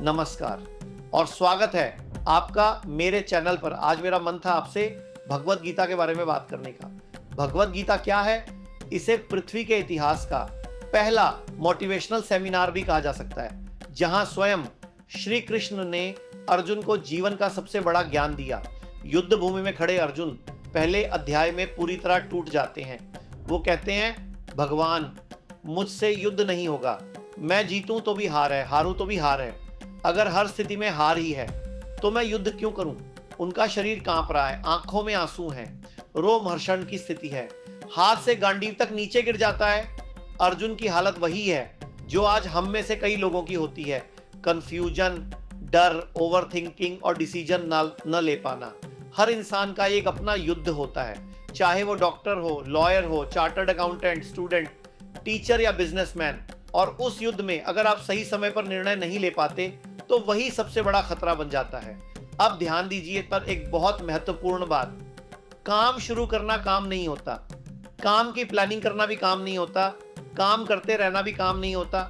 नमस्कार और स्वागत है आपका मेरे चैनल पर। आज मेरा मन था आपसे भगवत गीता के बारे में बात करने का। भगवत गीता क्या है? इसे पृथ्वी के इतिहास का पहला मोटिवेशनल सेमिनार भी कहा जा सकता है, जहां स्वयं श्री कृष्ण ने अर्जुन को जीवन का सबसे बड़ा ज्ञान दिया। युद्ध भूमि में खड़े अर्जुन पहले अध्याय में पूरी तरह टूट जाते हैं। वो कहते हैं, भगवान मुझसे युद्ध नहीं होगा, मैं जीतूं तो भी हार है, हारूं तो भी हार है। अगर हर स्थिति में हार ही है तो मैं युद्ध क्यों करूं? उनका शरीर कांप रहा है, आंखों में आंसू हैं, रोमहर्षण की स्थिति है, हाथ से गांडीव तक नीचे गिर जाता है। अर्जुन की हालत वही है जो आज हम में से कई लोगों की होती है, कंफ्यूजन, डर, ओवर थिंकिंग और डिसीजन न ले पाना। हर इंसान का एक अपना युद्ध होता है, चाहे वो डॉक्टर हो, लॉयर हो, चार्टर्ड अकाउंटेंट, स्टूडेंट, टीचर या बिजनेसमैन। और उस युद्ध में अगर आप सही समय पर निर्णय नहीं ले पाते तो वही सबसे बड़ा खतरा बन जाता है। अब ध्यान दीजिए पर एक बहुत महत्वपूर्ण बात, काम शुरू करना काम नहीं होता, काम की प्लानिंग करना भी काम नहीं होता, काम करते रहना भी काम नहीं होता।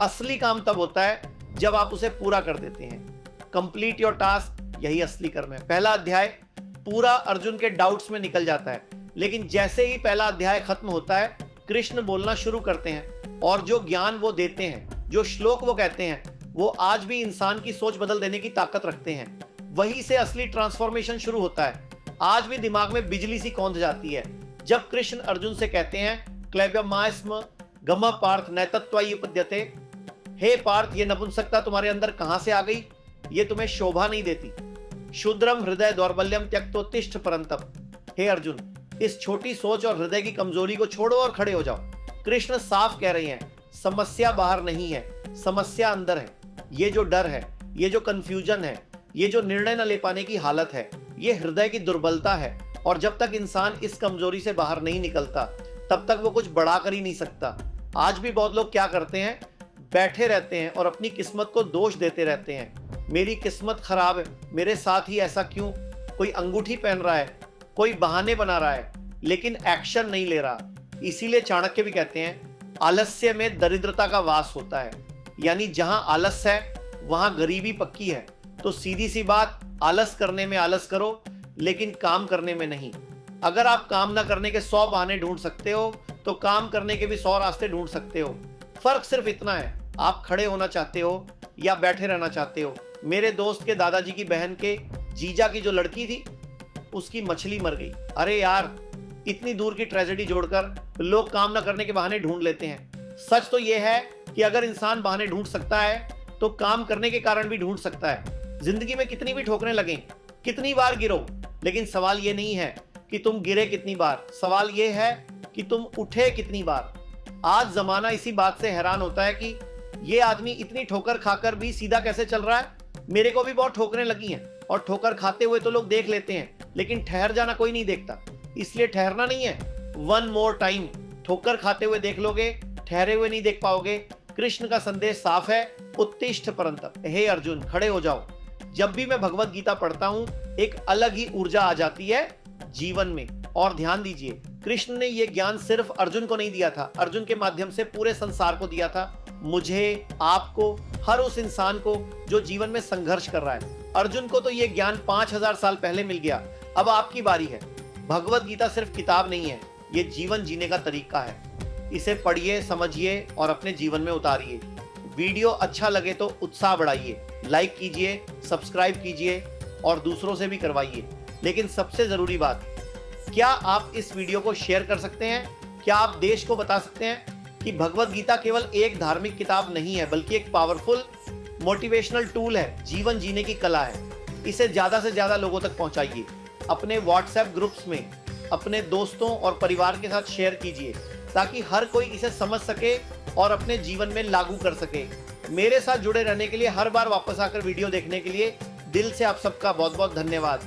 असली काम तब होता है जब आप उसे पूरा कर देते हैं। कंप्लीट योर टास्क, यही असली कर्म है। पहला अध्याय पूरा अर्जुन के डाउट्स में निकल जाता है, लेकिन जैसे ही पहला अध्याय खत्म होता है कृष्ण बोलना शुरू करते हैं और जो ज्ञान वो देते हैं, जो श्लोक वो कहते हैं, वो आज भी इंसान की सोच बदल देने की ताकत रखते हैं। वहीं से असली ट्रांसफॉर्मेशन शुरू होता है। आज भी दिमाग में बिजली सी कौंध जाती है जब कृष्ण अर्जुन से कहते हैं, क्लैब्यमास्म गम पार्थ नैतत्वायुपद्यते। हे पार्थ, ये नपुंसकता तुम्हारे अंदर कहां से आ गई? ये तुम्हें शोभा नहीं देती। शूद्रम हृदय दौर्बल्यम त्यक्तोत्तिष्ठ परंतप। हे अर्जुन, इस छोटी सोच और हृदय की कमजोरी को छोड़ो और खड़े हो जाओ। कृष्ण साफ कह रहे हैं, समस्या बाहर नहीं है, समस्या अंदर है। ये जो डर है, ये जो कंफ्यूजन है, ये जो निर्णय न ले पाने की हालत है, ये हृदय की दुर्बलता है। और जब तक इंसान इस कमजोरी से बाहर नहीं निकलता तब तक वो कुछ बड़ा कर ही नहीं सकता। आज भी बहुत लोग क्या करते हैं, बैठे रहते हैं और अपनी किस्मत को दोष देते रहते हैं। मेरी किस्मत खराब है, मेरे साथ ही ऐसा क्यों? कोई अंगूठी पहन रहा है, कोई बहाने बना रहा है, लेकिन एक्शन नहीं ले रहा। इसीलिए चाणक्य भी कहते हैं, आलस्य में दरिद्रता का वास होता है। यानी जहां आलस है वहां गरीबी पक्की है। तो सीधी सी बात, आलस करने में आलस करो, लेकिन काम करने में नहीं। अगर आप काम ना करने के 100 बहाने ढूंढ सकते हो तो काम करने के भी 100 रास्ते ढूंढ सकते हो। फर्क सिर्फ इतना है, आप खड़े होना चाहते हो या बैठे रहना चाहते हो। मेरे दोस्त के दादाजी की बहन के जीजा की जो लड़की थी, उसकी मछली मर गई। अरे यार, इतनी दूर की ट्रेजेडी जोड़कर लोग काम न करने के बहाने ढूंढ लेते हैं। सच तो यह है कि अगर इंसान बहाने ढूंढ सकता है तो काम करने के कारण भी ढूंढ सकता है। जिंदगी में कितनी भी ठोकरें लगें, कितनी बार गिरो, लेकिन सवाल ये नहीं है कि तुम गिरे कितनी बार, सवाल ये है कि तुम उठे कितनी बार। आज जमाना इसी बात से हैरान होता है कि ये आदमी इतनी ठोकर खाकर भी सीधा कैसे चल रहा है। मेरे को भी बहुत ठोकरें लगी हैं और ठोकर खाते हुए तो लोग देख लेते हैं, लेकिन ठहर जाना कोई नहीं देखता। इसलिए ठहरना नहीं है, वन मोर टाइम। ठोकर खाते हुए देख लोगे, ठहरे हुए नहीं देख पाओगे। कृष्ण का संदेश साफ है, उत्तिष्ठ परंतप। हे अर्जुन, खड़े हो जाओ। जब भी मैं भगवत गीता पढ़ता हूं एक अलग ही ऊर्जा आ जाती है जीवन में। और ध्यान दीजिए, कृष्ण ने यह ज्ञान सिर्फ अर्जुन को नहीं दिया था, अर्जुन के माध्यम से पूरे संसार को दिया था। मुझे, आपको, हर उस इंसान को जो जीवन में संघर्ष कर रहा है। अर्जुन को तो यह ज्ञान 5000 साल पहले मिल गया, अब आपकी बारी है। भगवत गीता सिर्फ किताब नहीं है, ये जीवन जीने का तरीका है। इसे पढ़िए, समझिए और अपने जीवन में उतारिए। वीडियो अच्छा लगे तो उत्साह बढ़ाइए, लाइक कीजिए, सब्सक्राइब कीजिए और दूसरों से भी करवाइए। लेकिन सबसे जरूरी बात, क्या आप इस वीडियो को शेयर कर सकते हैं? क्या आप देश को बता सकते हैं कि भगवत गीता केवल एक धार्मिक किताब नहीं है, बल्कि एक पावरफुल मोटिवेशनल टूल है, जीवन जीने की कला है। इसे ज्यादा से ज्यादा लोगों तक पहुंचाइए। अपने व्हाट्सएप ग्रुप्स में अपने दोस्तों और परिवार के साथ शेयर कीजिए, ताकि हर कोई इसे समझ सके और अपने जीवन में लागू कर सके। मेरे साथ जुड़े रहने के लिए, हर बार वापस आकर वीडियो देखने के लिए दिल से आप सबका बहुत बहुत धन्यवाद।